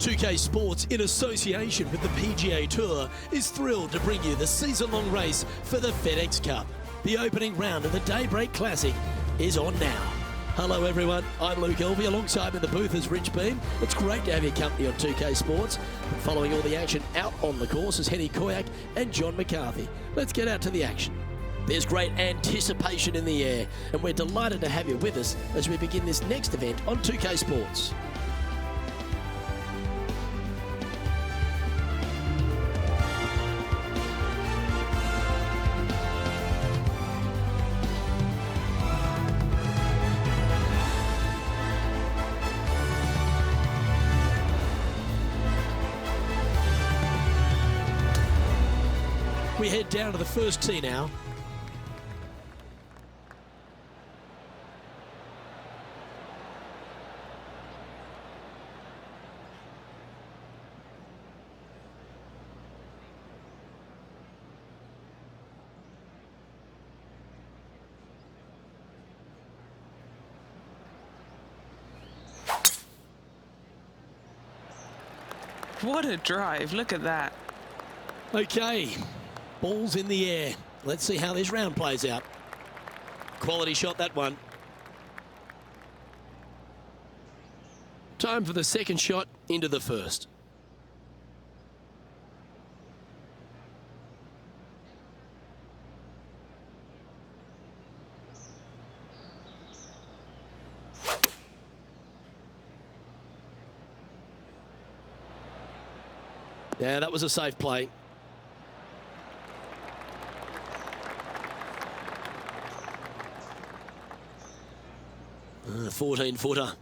2K Sports, in association with the PGA Tour, is thrilled to bring you the season-long race for the FedEx Cup. The opening round of the Daybreak Classic is on now. Hello everyone, I'm Luke Elvey. Alongside me in the booth is Rich Beam. It's great to have your company on 2K Sports. Following all the action out on the course is Henny Koyak and John McCarthy. Let's get out to the action. There's great anticipation in the air, and we're delighted to have you with us as we begin this next event on 2K Sports. We head down to the first tee now. What a drive, look at that. Okay, ball's in the air. Let's see how this round plays out. Quality shot, that one. Time for the second shot into the first. Yeah, that was a safe play. A 14-footer.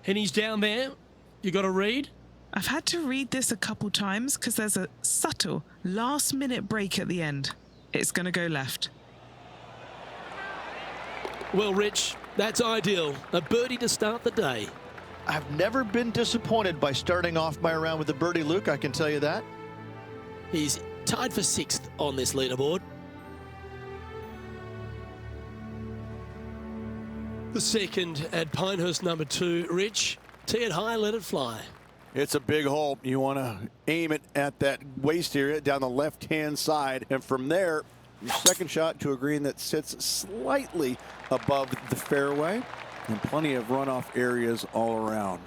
Henny's down there. You got to read? I've had to read this a couple times because there's a subtle last-minute break at the end. It's going to go left. Well, Rich, that's ideal. A birdie to start the day. I've never been disappointed by starting off my round with a birdie, Luke, I can tell you that. He's tied for 6th on this leaderboard. The second at Pinehurst, number 2. Rich, tee it high, let it fly. It's a big hole. You want to aim it at that waist area down the left-hand side. And from there, your second shot to a green that sits slightly above the fairway. And plenty of runoff areas all around.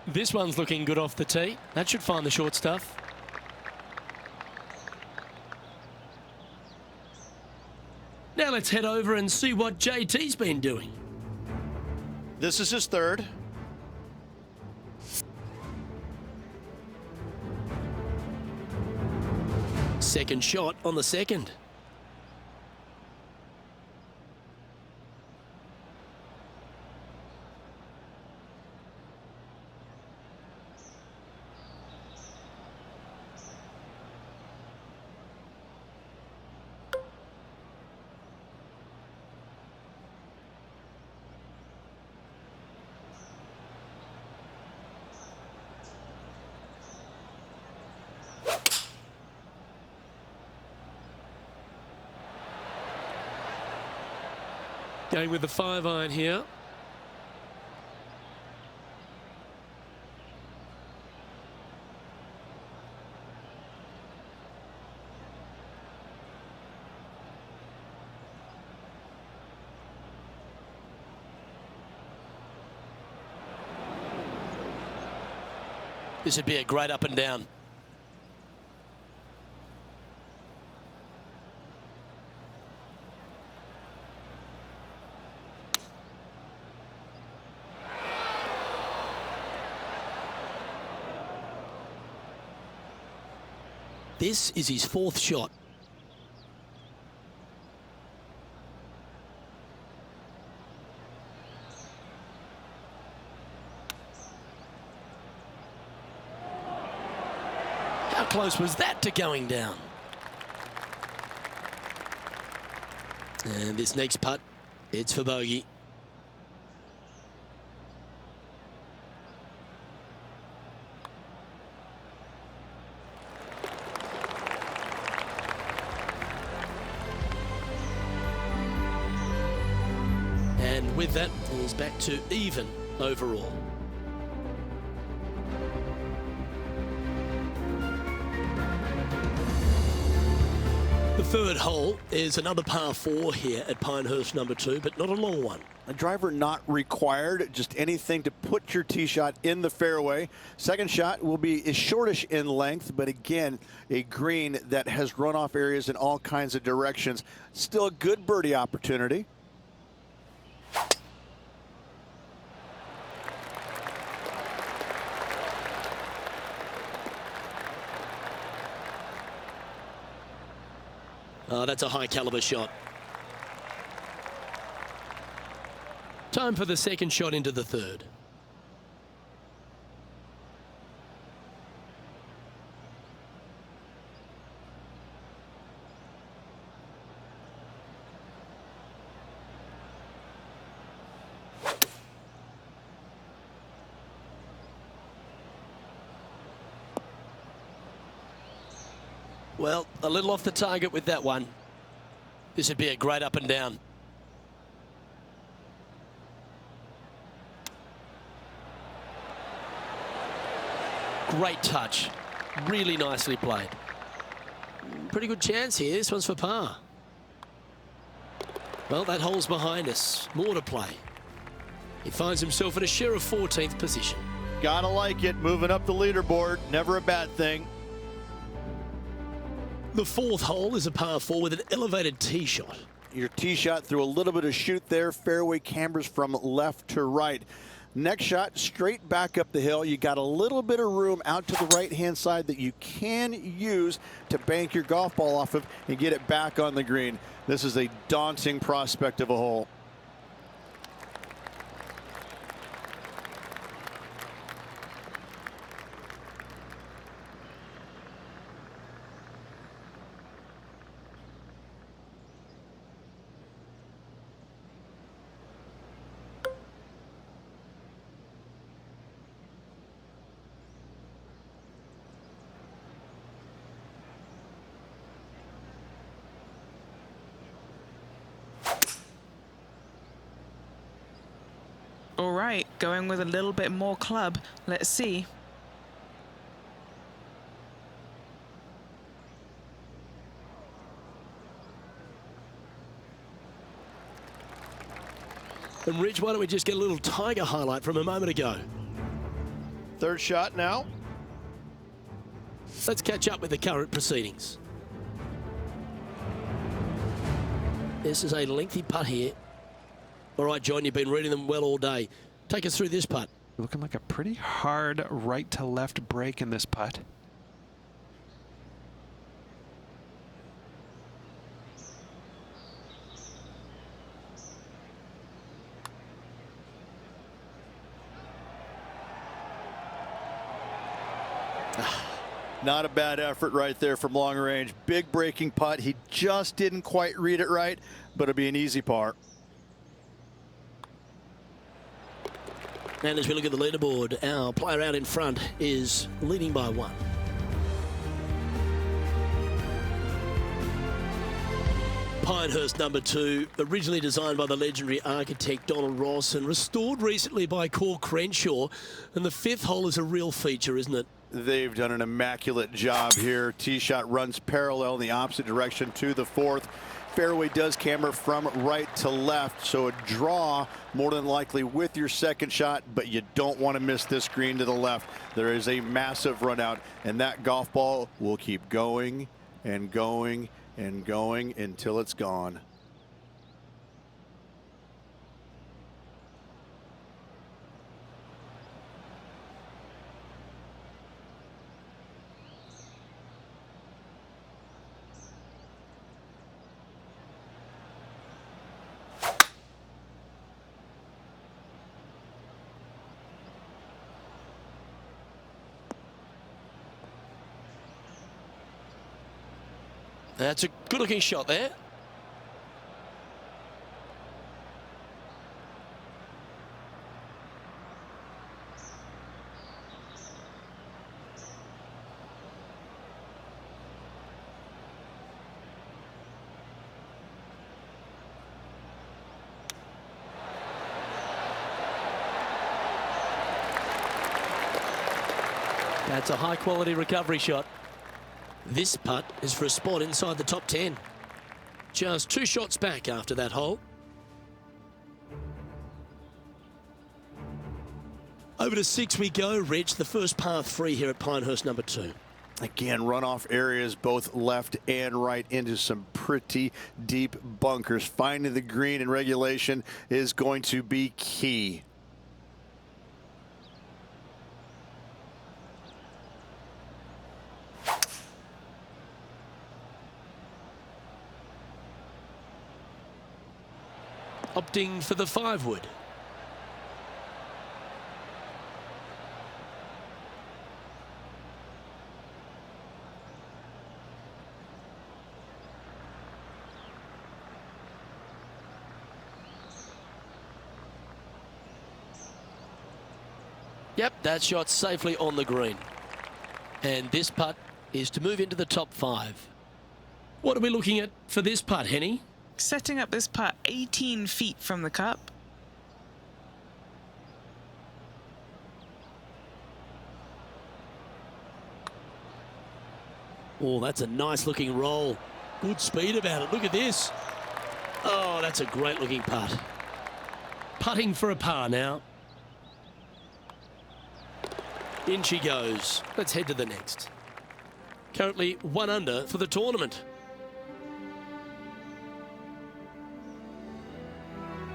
This one's looking good off the tee. That should find the short stuff. Now let's head over and see what JT's been doing. This is his third. Second shot on the second. Going with the 5-iron here. This would be a great up and down. This is his 4th shot. How close was that to going down? And this next putt, it's for bogey. And with that, he's back to even overall. The third hole is another par 4 here at Pinehurst number 2, but not a long one. A driver not required, just anything to put your tee shot in the fairway. Second shot will be shortish in length, but again, a green that has runoff areas in all kinds of directions. Still a good birdie opportunity. Oh, that's a high caliber shot. Time for the second shot into the third. Well, a little off the target with that one. This would be a great up and down. Great touch. Really nicely played. Pretty good chance here. This one's for par. Well, that hole's behind us. More to play. He finds himself in a share of 14th position. Gotta like it. Moving up the leaderboard. Never a bad thing. The fourth hole is a par 4 with an elevated tee shot. Your tee shot through a little bit of shoot there. Fairway cambers from left to right. Next shot, straight back up the hill. You got a little bit of room out to the right-hand side that you can use to bank your golf ball off of and get it back on the green. This is a daunting prospect of a hole. All right, going with a little bit more club. Let's see. And Ridge, why don't we just get a little Tiger highlight from a moment ago? Third shot now. Let's catch up with the current proceedings. This is a lengthy putt here. All right, John, you've been reading them well all day. Take us through this putt. Looking like a pretty hard right to left break in this putt. Not a bad effort right there from long range. Big breaking putt. He just didn't quite read it right, but it'll be an easy par. And as we look at the leaderboard, our player out in front is leading by 1. Pinehurst number 2, originally designed by the legendary architect Donald Ross and restored recently by Core Crenshaw. And the 5th hole is a real feature, isn't it? They've done an immaculate job here. Tee shot runs parallel in the opposite direction to the 4th. Fairway does camber from right to left, so a draw more than likely with your second shot, but you don't want to miss this green to the left. There is a massive run out, and that golf ball will keep going and going and going until it's gone. That's a good-looking shot there. That's a high-quality recovery shot. This putt is for a spot inside the top 10. Just 2 shots back after that hole. Over to 6 we go, Rich. The first par 3 here at Pinehurst, number 2. Again, runoff areas both left and right into some pretty deep bunkers. Finding the green in regulation is going to be key. Opting for the 5-wood. Yep, that shot safely on the green. And this putt is to move into the top 5. What are we looking at for this putt, Henny? Setting up this putt 18 feet from the cup. Oh, that's a nice looking roll. Good speed about it. Look at this. Oh, that's a great looking putt. Putting for a par now. In she goes. Let's head to the next. Currently 1 under for the tournament.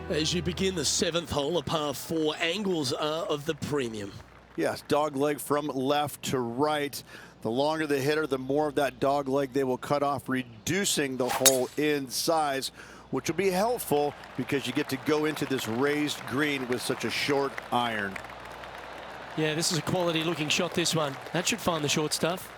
As you begin the 7th hole, a par 4, angles are of the premium. Yes, dog leg from left to right. The longer the hitter, the more of that dog leg they will cut off, reducing the hole in size, which will be helpful because you get to go into this raised green with such a short iron. Yeah, this is a quality looking shot, this one. That should find the short stuff.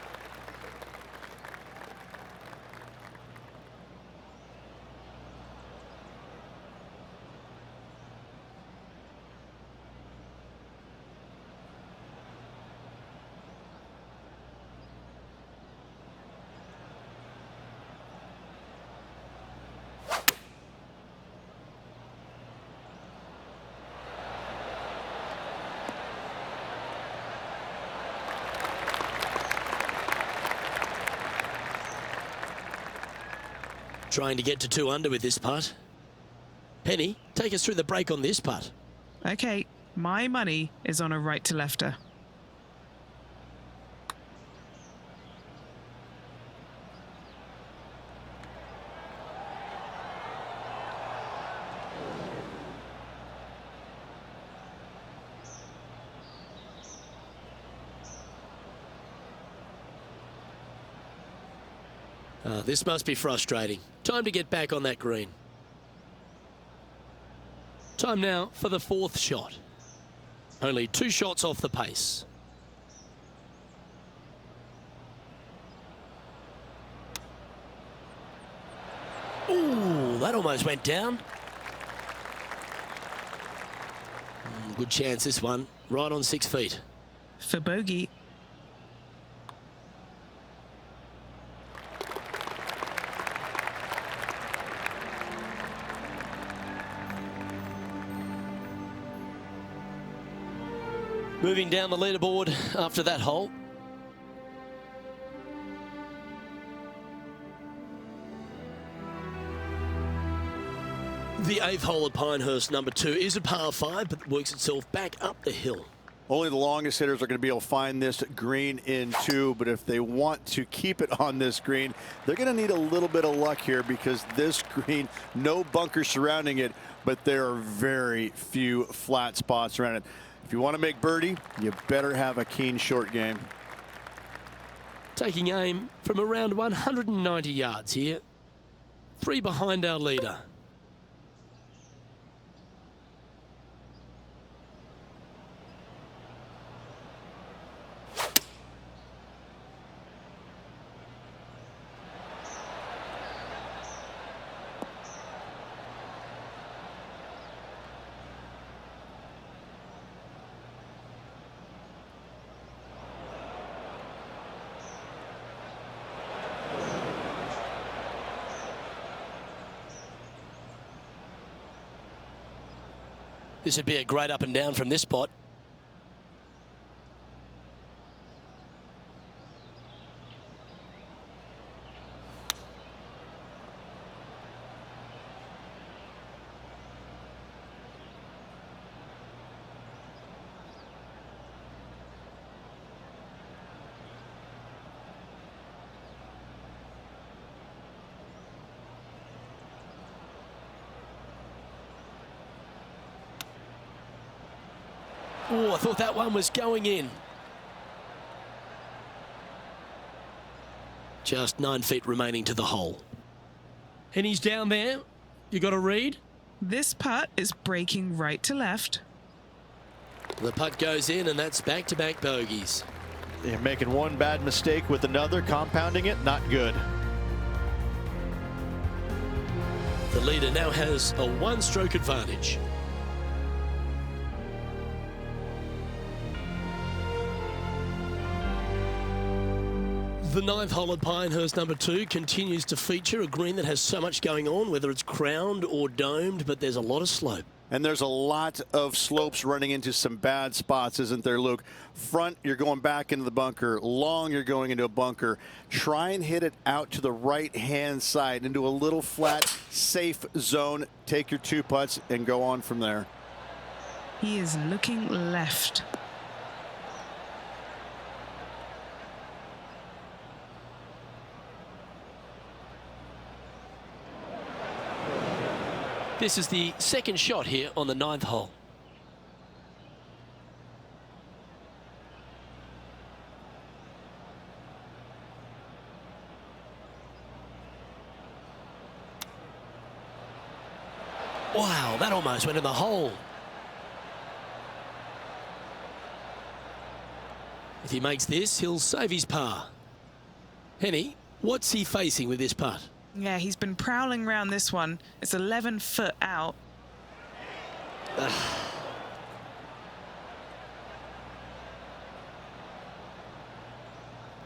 Trying to get to 2 under with this putt. Penny, take us through the break on this putt. Okay, my money is on a right to lefter. This must be frustrating. Time to get back on that green. Time now for the 4th shot. Only 2 shots off the pace. Ooh, that almost went down. Good chance this one. Right on 6 feet. For bogey. Moving down the leaderboard after that hole. The 8th hole at Pinehurst, number 2, is a par 5, but works itself back up the hill. Only the longest hitters are going to be able to find this green in 2, but if they want to keep it on this green, they're going to need a little bit of luck here because this green, no bunkers surrounding it, but there are very few flat spots around it. If you want to make birdie, you better have a keen short game. Taking aim from around 190 yards here. 3 behind our leader. This would be a great up and down from this spot. Oh, I thought that one was going in. Just 9 feet remaining to the hole. And he's down there. You got a read? This putt is breaking right to left. The putt goes in, and that's back-to-back bogeys. You're making one bad mistake with another, compounding it, not good. The leader now has a 1-stroke advantage. The 9th hole at Pinehurst number 2 continues to feature a green that has so much going on, whether it's crowned or domed, but there's a lot of slope. And there's a lot of slopes running into some bad spots, isn't there, Luke? Front, you're going back into the bunker. Long, you're going into a bunker. Try and hit it out to the right-hand side into a little flat, safe zone. Take your 2 putts and go on from there. He is looking left. This is the second shot here on the 9th hole. Wow, that almost went in the hole. If he makes this, he'll save his par. Henny, what's he facing with this putt? Yeah, he's been prowling around this one. It's 11 foot out.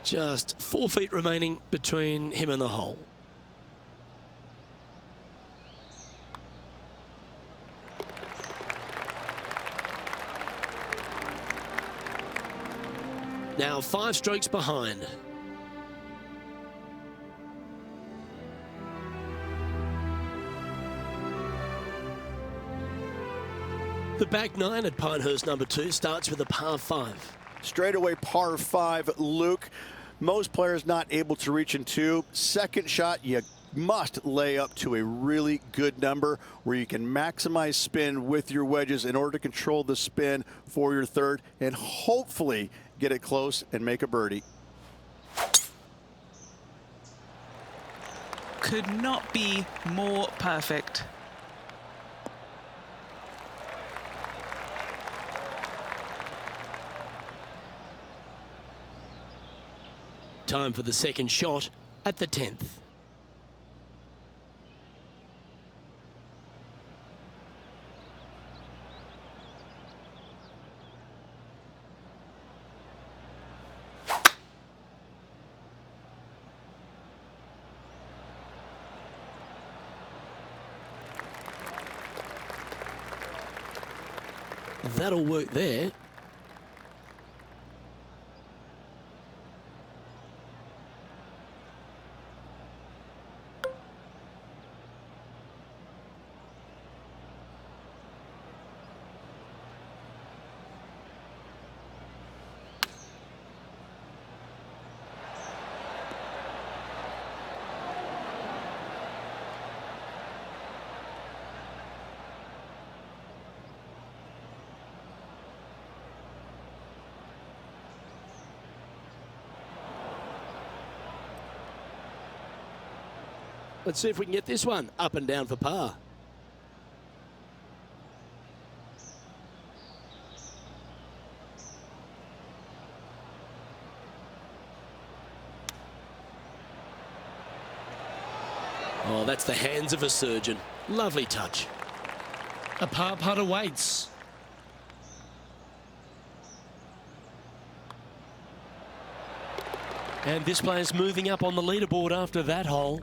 Just 4 feet remaining between him and the hole. Now 5 strokes behind. The back 9 at Pinehurst number 2 starts with a par 5. Straightaway par 5, Luke. Most players not able to reach in 2. Second shot, you must lay up to a really good number where you can maximize spin with your wedges in order to control the spin for your third and hopefully get it close and make a birdie. Could not be more perfect. Time for the second shot at the 10th. That'll work there. Let's see if we can get this one up and down for par. Oh, that's the hands of a surgeon. Lovely touch. A par putt awaits. And this player's moving up on the leaderboard after that hole.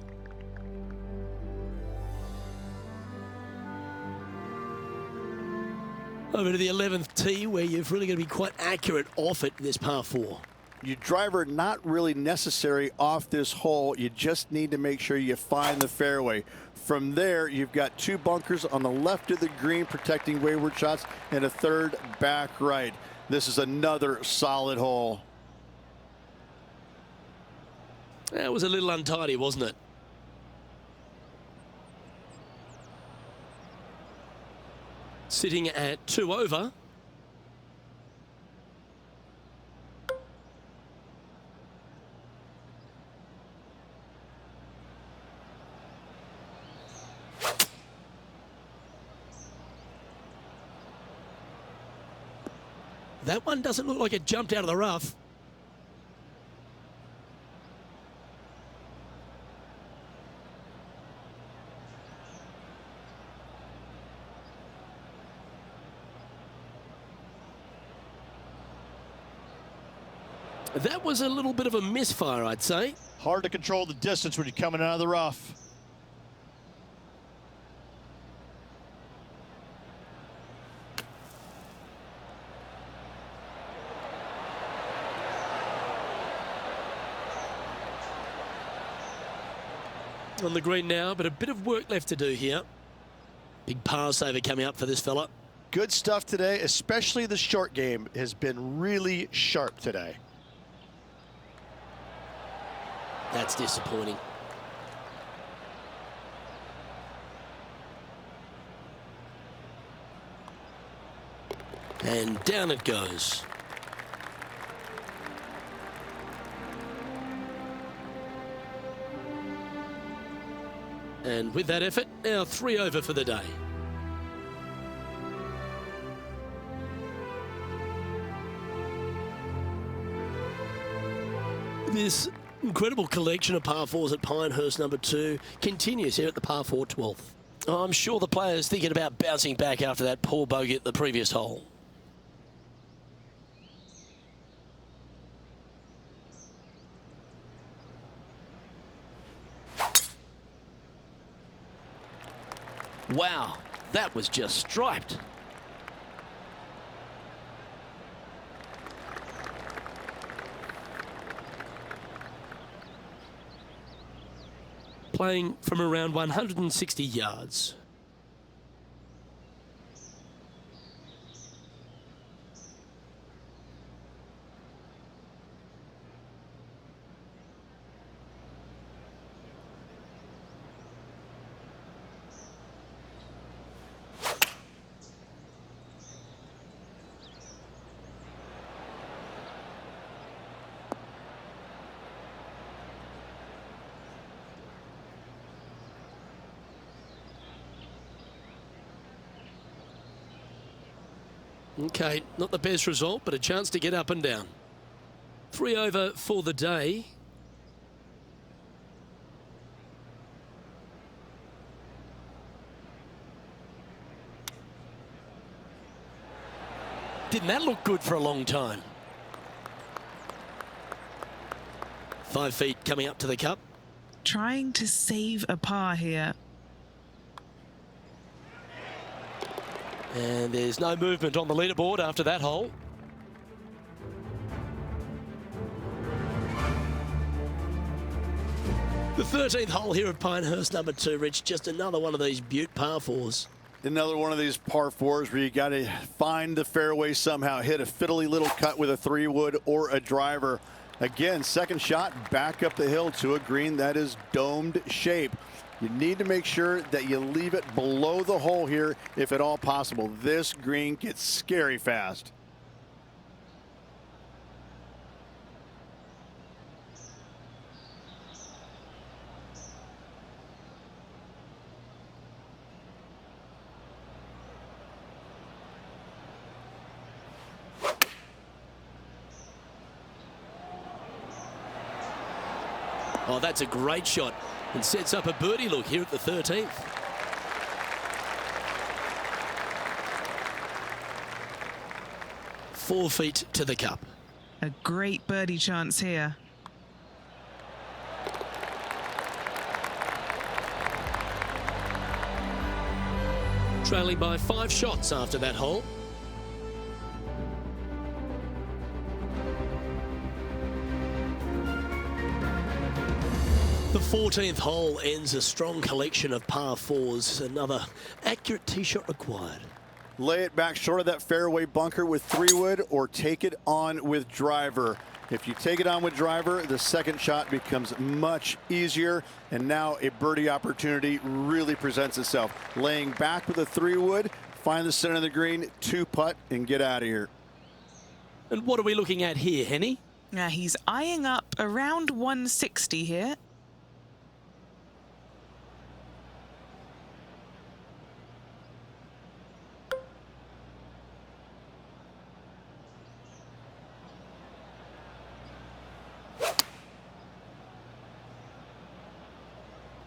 Over to the 11th tee, where you've really got to be quite accurate off it, this par 4. Your driver not really necessary off this hole. You just need to make sure you find the fairway. From there, you've got 2 bunkers on the left of the green protecting wayward shots and a third back right. This is another solid hole. That was a little untidy, wasn't it? Sitting at 2 over. That one doesn't look like it jumped out of the rough. That was a little bit of a misfire, I'd say. Hard to control the distance when you're coming out of the rough. On the green now, but a bit of work left to do here. Big par saver coming up for this fella. Good stuff today, especially the short game has been really sharp today. That's disappointing. And down it goes. And with that effort, now 3 over for the day. This incredible collection of par 4s at Pinehurst number 2 continues here at the par 4 12th. I'm sure the player's thinking about bouncing back after that poor bogey at the previous hole. Wow, that was just striped. Playing from around 160 yards. Okay, not the best result, but a chance to get up and down. 3 over for the day. Didn't that look good for a long time? 5 feet coming up to the cup. Trying to save a par here. And there's no movement on the leaderboard after that hole. The 13th hole here at Pinehurst number 2, Rich. Just another one of these Butte par 4s. Another one of these par 4s where you got to find the fairway somehow, hit a fiddly little cut with a 3-wood or a driver. Again, second shot back up the hill to a green that is domed shape. You need to make sure that you leave it below the hole here if at all possible. This green gets scary fast. Oh, that's a great shot. And sets up a birdie look here at the 13th. Four feet to the cup. A great birdie chance here. Trailing by 5 shots after that hole. The 14th hole ends a strong collection of par 4s. Another accurate tee shot required. Lay it back short of that fairway bunker with 3-wood or take it on with driver. If you take it on with driver, the second shot becomes much easier, and now a birdie opportunity really presents itself. Laying back with a 3-wood, find the center of the green, 2-putt, and get out of here. And what are we looking at here, Henny? Now he's eyeing up around 160 here.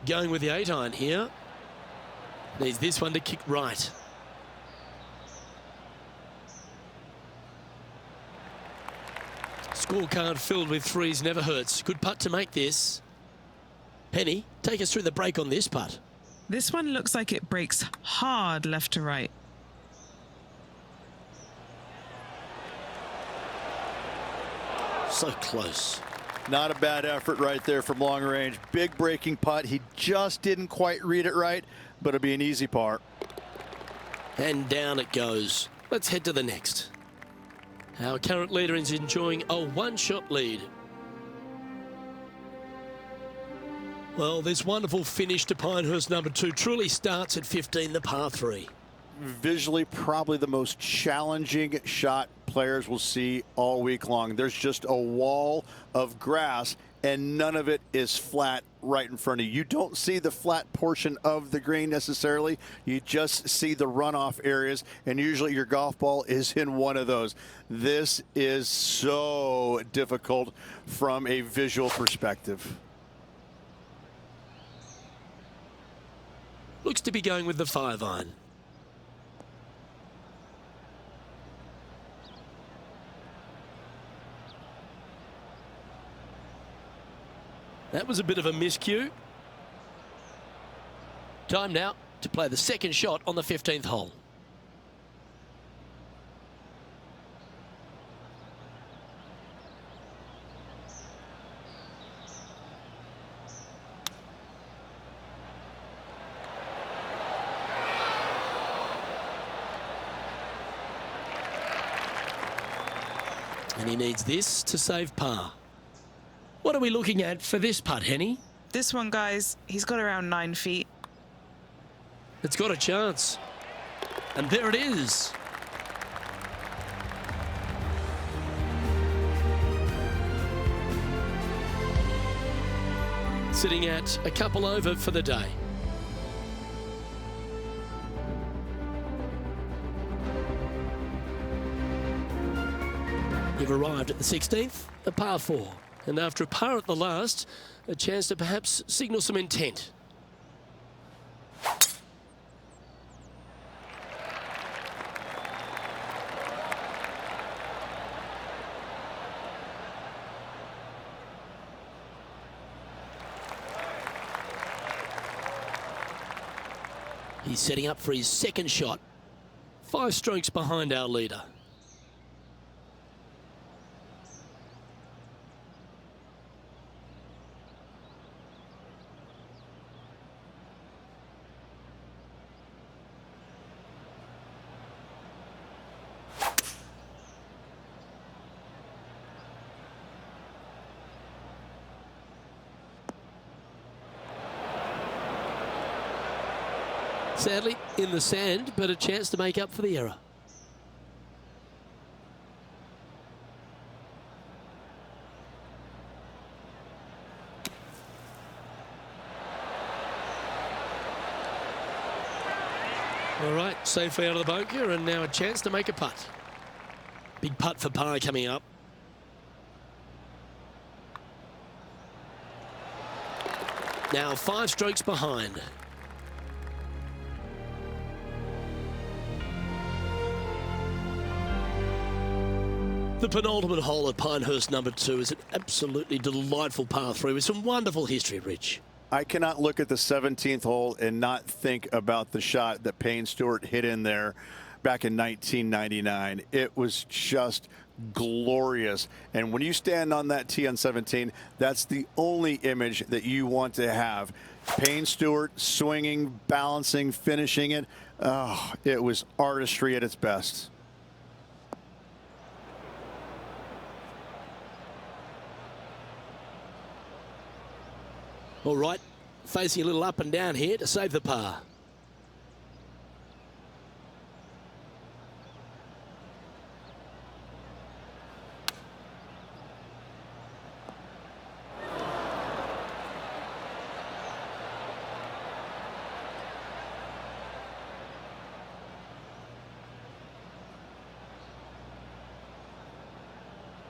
Going with the 8-iron here. Needs this one to kick right. Scorecard filled with threes never hurts. Good putt to make this. Penny, take us through the break on this putt. This one looks like it breaks hard left to right. So close. Not a bad effort right there from long range. Big breaking putt. He just didn't quite read it right, but it'll be an easy par. And down it goes. Let's head to the next. Our current leader is enjoying a one-shot lead. Well, this wonderful finish to Pinehurst number 2 truly starts at 15, the par 3. Visually, probably the most challenging shot players will see all week long. There's just a wall of grass, and none of it is flat right in front of you. You don't see the flat portion of the green necessarily. You just see the runoff areas, and usually your golf ball is in one of those. This is so difficult from a visual perspective. Looks to be going with the 5-iron. That was a bit of a miscue. Time now to play the second shot on the 15th hole. And he needs this to save par. What are we looking at for this putt, Henny? This one, guys, he's got around 9 feet. It's got a chance. And there it is. Sitting at a couple over for the day. You've arrived at the 16th, a par 4. And after a par at the last, a chance to perhaps signal some intent. He's setting up for his second shot. 5 strokes behind our leader. Sadly, in the sand, but a chance to make up for the error. All right, safely out of the bunker, and now a chance to make a putt. Big putt for par coming up. Now 5 strokes behind. The penultimate hole at Pinehurst number 2 is an absolutely delightful par 3 with some wonderful history, Rich. I cannot look at the 17th hole and not think about the shot that Payne Stewart hit in there back in 1999. It was just glorious. And when you stand on that tee on 17, that's the only image that you want to have. Payne Stewart swinging, balancing, finishing it. Oh, it was artistry at its best. All right, facing a little up and down here to save the par.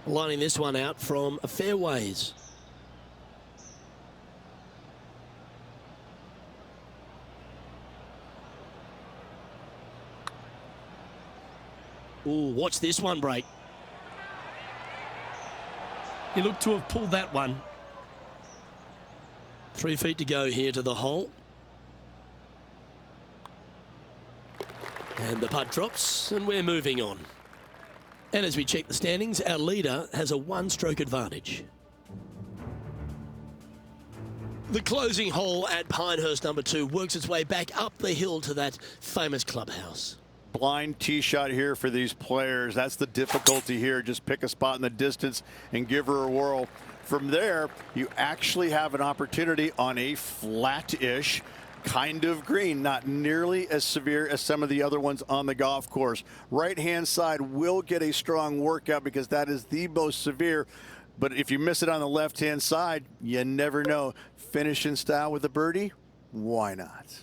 Lining this one out from a fair ways. Ooh, watch this one break. He looked to have pulled that one. 3 feet to go here to the hole. And the putt drops, and we're moving on. And as we check the standings, our leader has a 1-stroke advantage. The closing hole at Pinehurst number 2 works its way back up the hill to that famous clubhouse. Blind tee shot here for these players. That's the difficulty here. Just pick a spot in the distance and give her a whirl. From there, you actually have an opportunity on a flat-ish kind of green, not nearly as severe as some of the other ones on the golf course. Right-hand side will get a strong workout because that is the most severe. But if you miss it on the left-hand side, you never know. Finish in style with a birdie? Why not?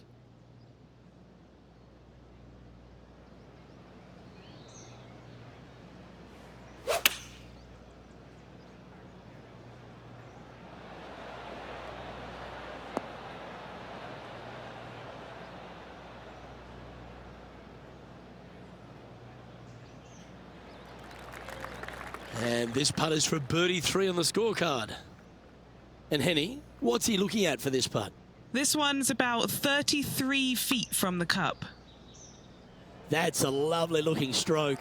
And this putt is for birdie 3 on the scorecard. And Henny, what's he looking at for this putt? This one's about 33 feet from the cup. That's a lovely looking stroke.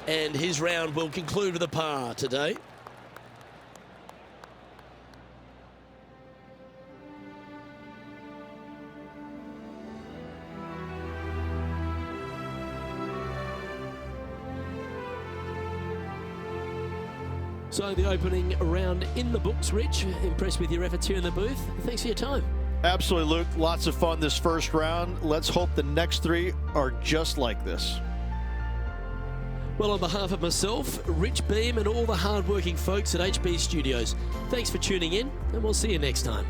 And his round will conclude with a par today. So the opening round in the books, Rich. Impressed with your efforts here in the booth. Thanks for your time. Absolutely, Luke. Lots of fun this first round. Let's hope the next 3 are just like this. Well, on behalf of myself, Rich Beam, and all the hard-working folks at HB Studios, thanks for tuning in, and we'll see you next time.